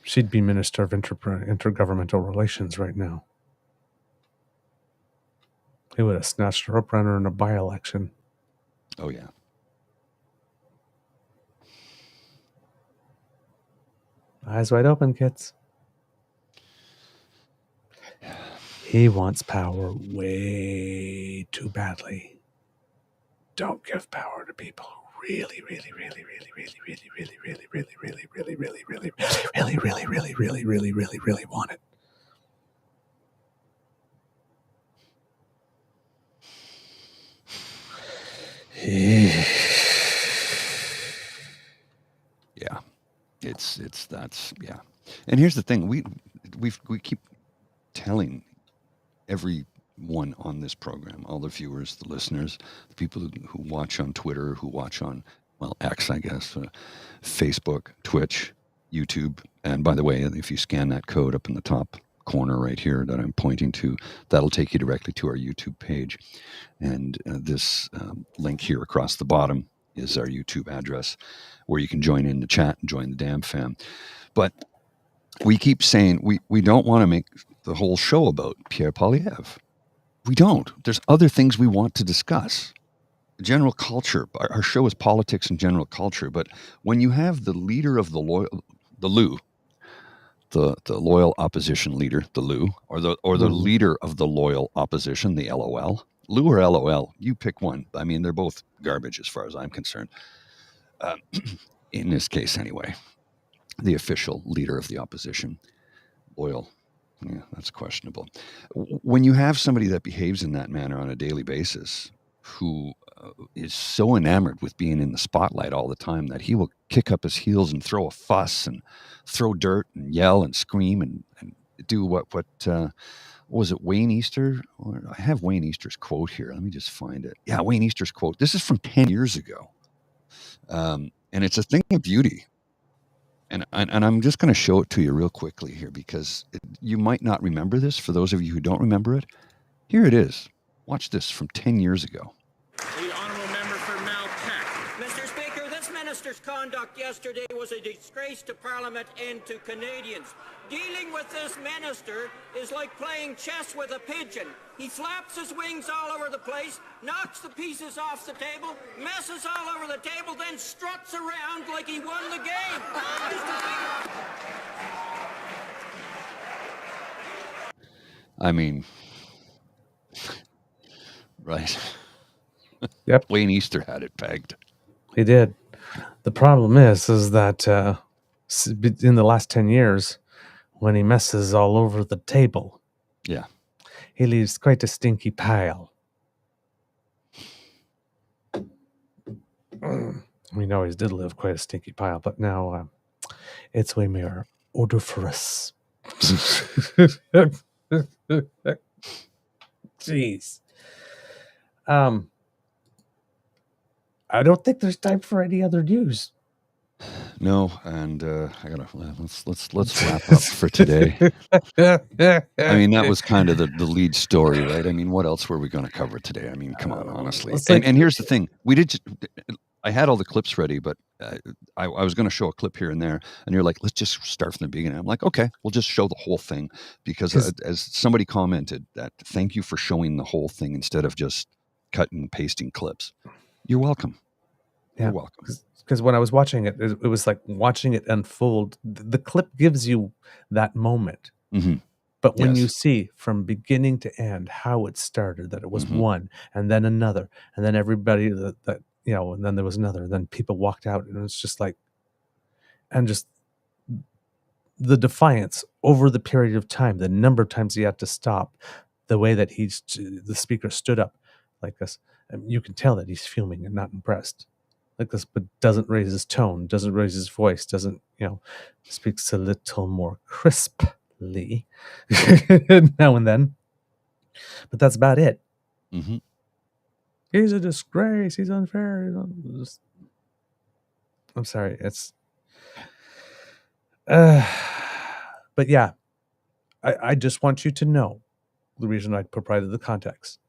She'd be Minister of Intergovernmental Relations right now. He would have snatched her up, ran her in a by-election. Oh, yeah. Eyes wide open, kids. He wants power way too badly. Don't give power to people who really want it. Yeah, that's yeah. And here's the thing: we keep telling everyone on this program, all the viewers, the listeners, the people who watch on Twitter, who watch on X, I guess, Facebook, Twitch, YouTube, and by the way, if you scan that code up in the top corner right here that I'm pointing to, that'll take you directly to our YouTube page. And this link here across the bottom is our YouTube address where you can join in the chat and join the damn fam. But we keep saying we don't want to make the whole show about Pierre Poilievre. We don't. There's other things we want to discuss. General culture. Our show is politics and general culture. But when you have the leader of the hel-looo, the loyal opposition leader, the hel-looo, or the leader of the loyal opposition, the LOL. Lou or LOL, you pick one. I mean, they're both garbage as far as I'm concerned. In this case, anyway, the official leader of the opposition, loyal. Yeah, that's questionable. When you have somebody that behaves in that manner on a daily basis, who is so enamored with being in the spotlight all the time that he will kick up his heels and throw a fuss and throw dirt and yell and scream and do what was it, Wayne Easter? I have Wayne Easter's quote here. Let me just find it. Yeah, Wayne Easter's quote. This is from 10 years ago. And it's a thing of beauty. And I'm just going to show it to you real quickly here because you might not remember this. For those of you who don't remember it, here it is. Watch this from 10 years ago. The honourable member for Malpeque. Mr. Speaker, this minister's conduct yesterday was a disgrace to Parliament and to Canadians. Dealing with this minister is like playing chess with a pigeon. He flaps his wings all over the place, knocks the pieces off the table, messes all over the table, then struts around like he won the game. I mean, right. Yep. Wayne Easter had it pegged. He did. The problem is that in the last 10 years, when he messes all over the table, yeah, he leaves quite a stinky pile. We know he did leave quite a stinky pile, but now it's way more odoriferous. Jeez. I don't think there's time for any other news. No, and I gotta let's wrap up for today. I mean, that was kind of the lead story, right? I mean, what else were we going to cover today? I mean, come on, honestly. And here's the thing: I had all the clips ready, but I was going to show a clip here and there, and you're like, let's just start from the beginning. I'm like, okay, we'll just show the whole thing because as somebody commented, that thank you for showing the whole thing instead of just cutting and pasting clips. You're welcome. Yeah. You're welcome. Because when I was watching it, it was like watching it unfold. The clip gives you that moment. Mm-hmm. But when you see from beginning to end how it started, that it was one and then another, and then everybody that you know, and then there was another, and then people walked out, and it's just like, and just the defiance over the period of time, the number of times he had to stop, the way that the speaker stood up like this, and you can tell that he's fuming and not impressed. Like this, but doesn't raise his tone, doesn't raise his voice, doesn't, speaks a little more crisply now and then. But that's about it. Mm-hmm. He's a disgrace. He's unfair. I'm sorry. It's. But yeah, I just want you to know the reason I provided the context.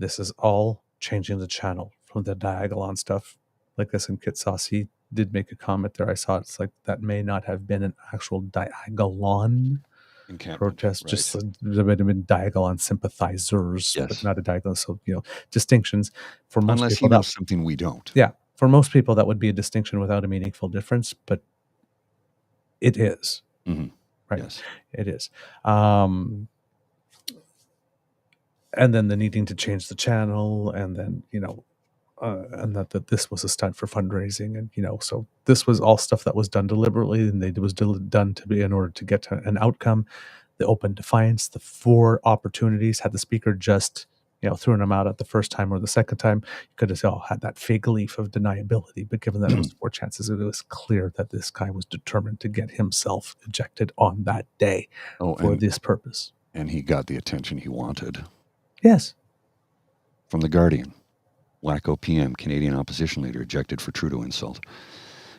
This is all changing the channel from the diagolon stuff. Like this in Kit Sauce, he did make a comment there. I saw it's like that may not have been an actual diagolon protest. Right. Just there might have been diagolon sympathizers, but not a diagolon. So distinctions for most unless people. Unless he knows something we don't. Yeah, for most people that would be a distinction without a meaningful difference, but it is. Mm-hmm. Right. Yes. It is. And then the needing to change the channel, and then and that this was a stunt for fundraising, and so this was all stuff that was done deliberately, and it was done to be in order to get to an outcome. The open defiance, the 4 opportunities. Had the speaker just thrown them out at the first time or the second time, you could have had that fake leaf of deniability. But given that it was 4 chances, it was clear that this guy was determined to get himself ejected on that day for this purpose. And he got the attention he wanted. Yes. From the Guardian. Wacko PM, Canadian opposition leader, ejected for Trudeau insult.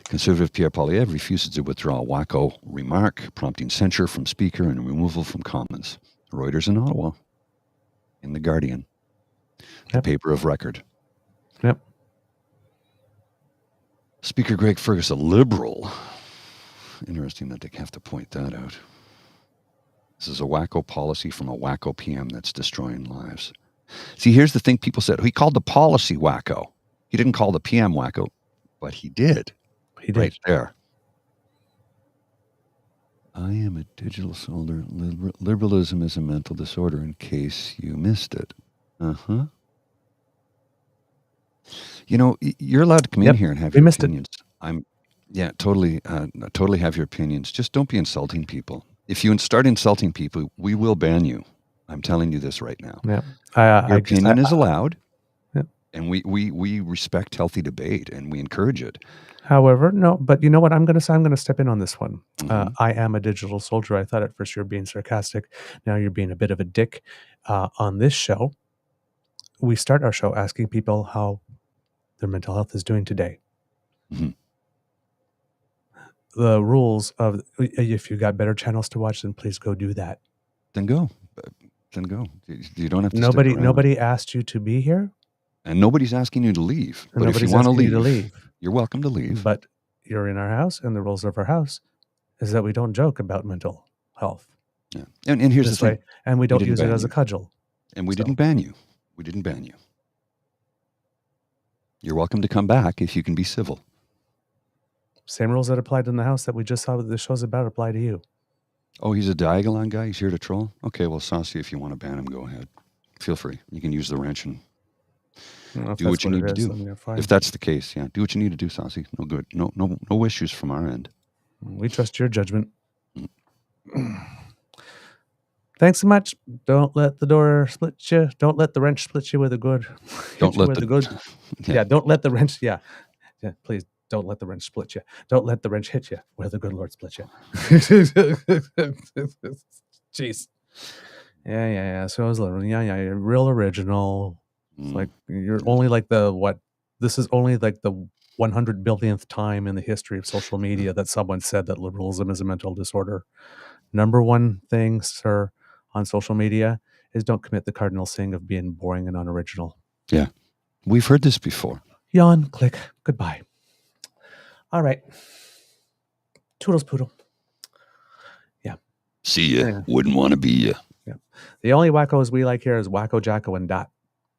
Conservative Pierre Poilievre refuses to withdraw wacko remark, prompting censure from Speaker and removal from Commons. Reuters in Ottawa. In the Guardian. The paper of record. Yep. Speaker Greg Fergus, a liberal. Interesting that they have to point that out. This is a wacko policy from a wacko PM that's destroying lives. See, here's the thing people said. He called the policy wacko. He didn't call the PM wacko, but he did. He did. Right there. I am a digital soldier. Liberalism is a mental disorder in case you missed it. Uh-huh. You're allowed to come in here and have your opinions. Totally have your opinions. Just don't be insulting people. If you start insulting people, we will ban you. I'm telling you this right now. Yeah. Your opinion is allowed. Yeah. And we respect healthy debate and we encourage it. However, no, but you know what I'm going to say? I'm going to step in on this one. I am a digital soldier. I thought at first you were being sarcastic. Now you're being a bit of a dick. On this show, we start our show asking people how their mental health is doing today. Mm-hmm. the rules of, if you got better channels to watch, then please go do that. Then go. Then go. You don't have to Nobody stick around. nobody asked you to be here. And nobody's asking you to leave. And but if you nobody's want to asking you leave, to leave. you're welcome to leave. But you're in our house, and the rules of our house is that we don't joke about mental health. Yeah. And here's this the thing. way, and we don't didn't use it ban as a you. cudgel. And we didn't ban you. We didn't ban you. You're welcome to come back if you can be civil. Same rules that applied in the house that we just saw that the show's about apply to you. Oh, he's a Diagolon guy? He's here to troll? Okay, well, Saucy, if you want to ban him, go ahead. Feel free. You can use the wrench and do what you need to do. If that's the case, yeah. Do what you need to do, Saucy. No good. No issues from our end. We trust your judgment. Thanks so much. Don't let the door split you. Don't let the wrench split you with a good. Don't let the good. Yeah, don't let the wrench. Yeah, please don't let the wrench split you. Don't let the wrench hit you where the good Lord split you. Jeez. Yeah. So I was literally, you're real original. It's like you're only like this is only like the 100 billionth time in the history of social media that someone said that liberalism is a mental disorder. Number one thing, sir, on social media is don't commit the cardinal sin of being boring and unoriginal. Yeah. We've heard this before. Yawn, click, goodbye. All right. Toodles poodle. Yeah. See ya. Wouldn't want to be ya. Yeah. The only wackos we like here is Wacko, Jacko, and Dot.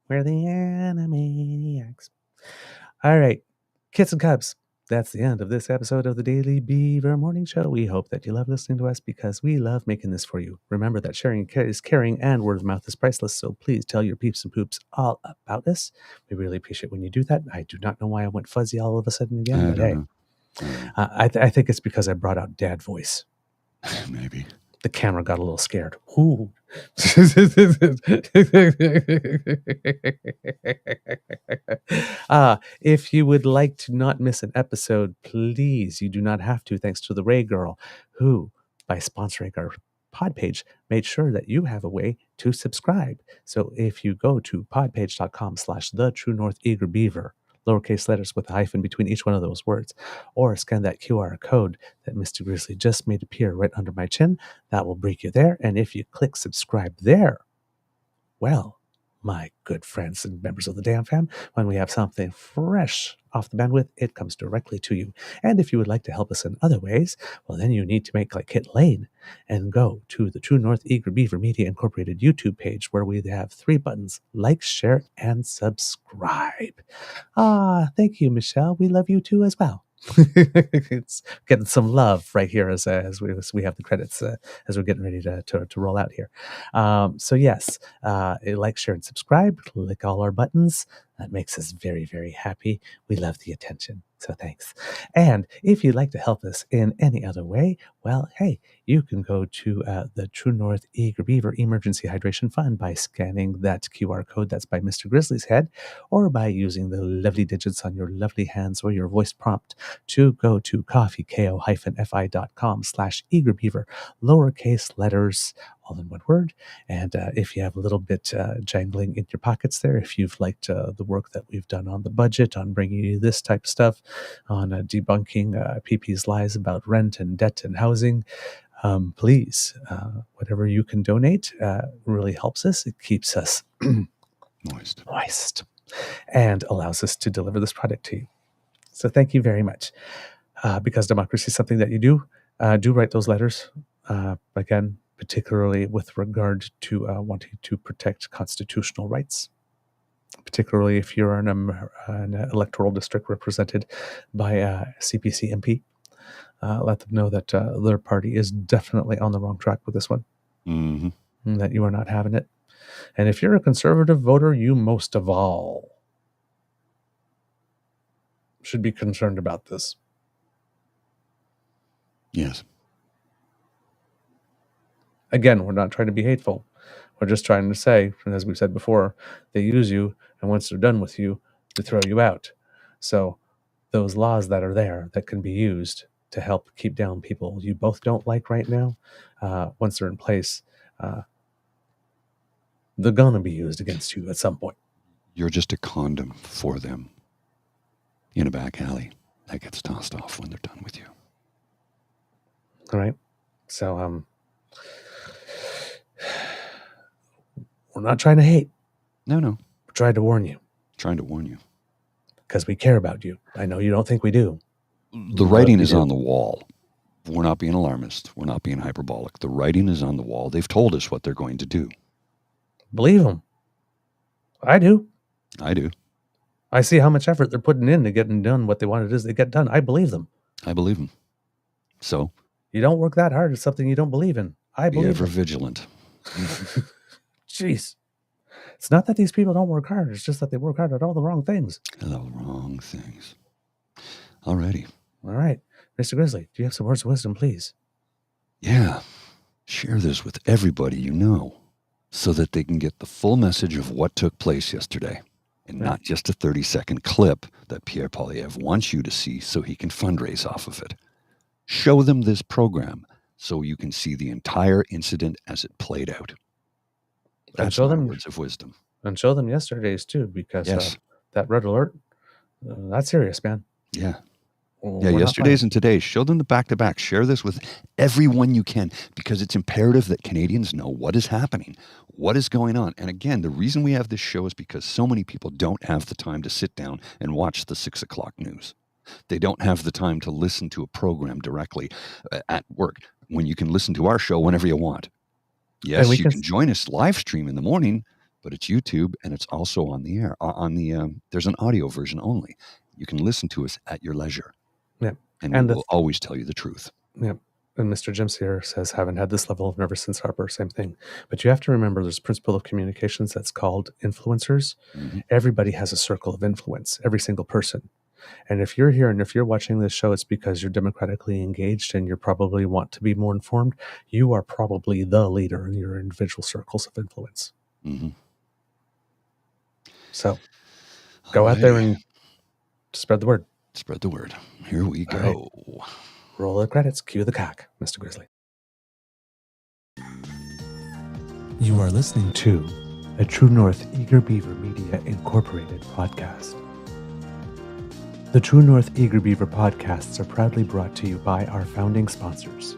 We're the Animaniacs. All right. Kits and Kubs. That's the end of this episode of the Daily Beaver Morning Show. We hope that you love listening to us because we love making this for you. Remember that sharing is caring and word of mouth is priceless, so please tell your peeps and poops all about us. We really appreciate when you do that. I do not know why I went fuzzy all of a sudden again, but hey. I think it's because I brought out dad voice. Maybe. The camera got a little scared. Ooh. If you would like to not miss an episode, please, you do not have to, thanks to the Ray Girl, who, by sponsoring our pod page, made sure that you have a way to subscribe. So if you go to podpage.com/TheTrueNorthEagerBeaver, lowercase letters with a hyphen between each one of those words, or scan that QR code that Mr. Grizzly just made appear right under my chin. That will bring you there. And if you click subscribe there, well, my good friends and members of the Damn Fam, when we have something fresh off the bandwidth, it comes directly to you. And if you would like to help us in other ways, well, then you need to make like Kit Lane and go to the True North Eager Beaver Media Incorporated YouTube page, where we have 3 buttons: like, share, and subscribe. Thank you, Michelle. We love you too as well. It's getting some love right here as we have the credits as we're getting ready to roll out here. So yes, like, share, and subscribe. Click all our buttons. That makes us very, very happy. We love the attention. So thanks. And if you'd like to help us in any other way, well, hey, you can go to the True North Eager Beaver Emergency Hydration Fund by scanning that QR code that's by Mr. Grizzly's head, or by using the lovely digits on your lovely hands or your voice prompt to go to coffeeko-fi.com/eagerbeaver, lowercase letters, all in one word. And if you have a little bit jangling in your pockets there, if you've liked the work that we've done on the budget, on bringing you this type of stuff, on debunking PP's lies about rent and debt and housing, please, whatever you can donate really helps us. It keeps us moist and allows us to deliver this product to you. So thank you very much. Because democracy is something that you do write those letters. Again, particularly with regard to wanting to protect constitutional rights, particularly if you're in an electoral district represented by a CPC MP. Let them know that their party is definitely on the wrong track with this one, that you are not having it. And if you're a conservative voter, you most of all should be concerned about this. Yes. Again, we're not trying to be hateful. We're just trying to say, and as we've said before, they use you, and once they're done with you, they throw you out. So those laws that are there that can be used to help keep down people you both don't like right now, once they're in place, they're going to be used against you at some point. You're just a condom for them in a back alley that gets tossed off when they're done with you. All right. So, we're not trying to hate. No. We're trying to warn you. Trying to warn you. Because we care about you. I know you don't think we do. The writing is on the wall. We're not being alarmist. We're not being hyperbolic. The writing is on the wall. They've told us what they're going to do. Believe them. I do. I do. I see how much effort they're putting in to getting done what they wanted to get done. I believe them. I believe them. So? You don't work that hard at something you don't believe in. I believe Be ever them. vigilant. Jeez. It's not that these people don't work hard. It's just that they work hard at all the wrong things. All the wrong things. Alrighty. All right. Mr. Grizzly, do you have some words of wisdom, please? Yeah. Share this with everybody you know so that they can get the full message of what took place yesterday and not just a 30-second clip that Pierre Poilievre wants you to see so he can fundraise off of it. Show them this program so you can see the entire incident as it played out. That's my words of wisdom. And show them yesterday's too, because that red alert, that's serious, man. Yeah. We're Yesterday's and today's. Show them the back-to-back. Share this with everyone you can because it's imperative that Canadians know what is happening, what is going on. And again, the reason we have this show is because so many people don't have the time to sit down and watch the 6 o'clock news. They don't have the time to listen to a program directly at work when you can listen to our show whenever you want. Yes, you can join us live stream in the morning, but it's YouTube and it's also on the air. There's an audio version only. You can listen to us at your leisure. Yeah. And we'll always tell you the truth. Yeah. And Mr. Jims here says, haven't had this level of nervous since Harper, same thing. But you have to remember there's a principle of communications that's called influencers. Mm-hmm. Everybody has a circle of influence, every single person. And if you're here and if you're watching this show, it's because you're democratically engaged and you probably want to be more informed. You are probably the leader in your individual circles of influence. Mm-hmm. So go out there and spread the word. Spread the word. Here we go. Right. Roll the credits. Cue the cock, Mr. Grizzly. You are listening to a True North Eager Beaver Media Incorporated podcast. The True North Eager Beaver podcasts are proudly brought to you by our founding sponsors,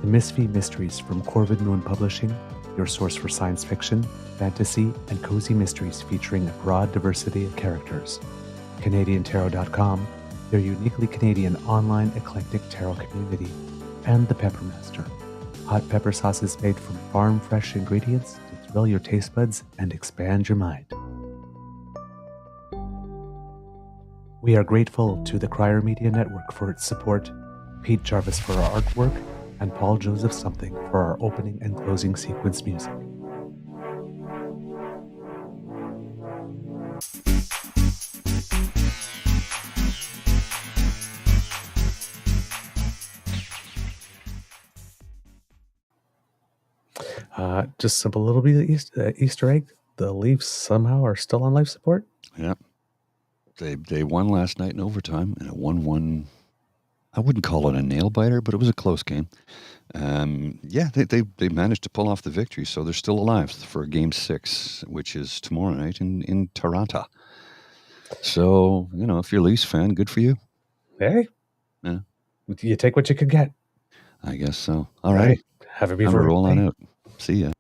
the Misfit Mysteries from Corvid Moon Publishing, your source for science fiction, fantasy, and cozy mysteries featuring a broad diversity of characters, CanadianTarot.com, their uniquely Canadian online eclectic tarot community, and the Peppermaster, hot pepper sauces made from farm-fresh ingredients to thrill your taste buds and expand your mind. We are grateful to the Crier Media Network for its support, Pete Jarvis for our artwork, and Paul Joseph Something for our opening and closing sequence music. Just simple little bit of Easter egg. The Leafs somehow are still on life support. Yeah. They won last night in overtime, and it 1-1. I wouldn't call it a nail biter, but it was a close game. They managed to pull off the victory, so they're still alive for Game 6, which is tomorrow night in Toronto. So, if you're a Leafs fan, good for you. Hey. Yeah. You take what you could get. I guess so. All right. Have a Beaver. I'm rolling out. See ya.